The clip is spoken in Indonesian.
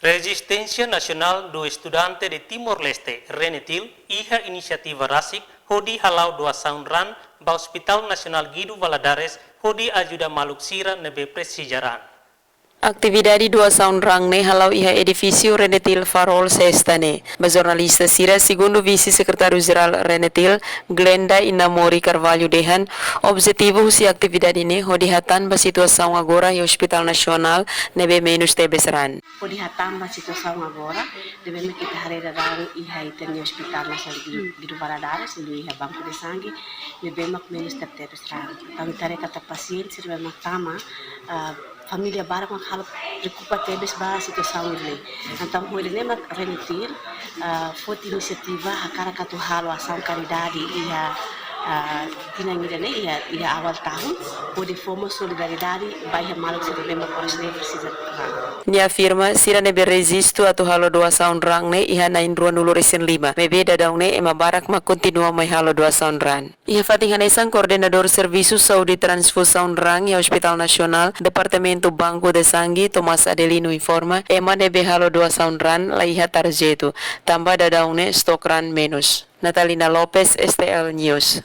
Resistencia Nacional do Estudante de Timor-Leste, RENETIL, hija iniciativa RASIC, hodi halau doa saunran, ba Hospital Nasional Guido Valadares, hodi ajuda maluksira nebe presijaran. Atividade dua saunrang ne halau iha edifício Renetil Farol Sestane. Ba jornalista Sira, segundo vice-secretário-geral Renetil, Glenda Inamori Carvalho Dehan, objetivo husi atividade ne hodihatan ba situação agora e Hospital Nacional nebe menos tebesran. Hodihatan ba situação agora, devemos kita harerarang iha itani Hospital Nasional Guido Valadares, ilu iha banco de sangue, nebe mak menos tebesran. Kami tare kata pasien sirve makama, família bara mak halo preocupa tebes ba situação ile então ho ile mak Renetil foto inisiativa hakara katu halo ação caridade ia dinamida ne ia awal tahun pode forma solidariedade baia maluk se deve mak orang precisa. Ni afirma sira nebe resisto atu halo doa saunrang ne iha nain ruan ulu resen 5. Mebe dadang ne ema barak mak continua mai halo doa saunran. Iha fating hanesan koordinador serviço saúde transfusão rang e Hospital Nacional, Departamento Banco de Sangue, Thomas Adelino informa, ema nebe halo doa saunran la iha tarjeto, tambah dadang ne stokran menos. Natalina Lopez, STL News.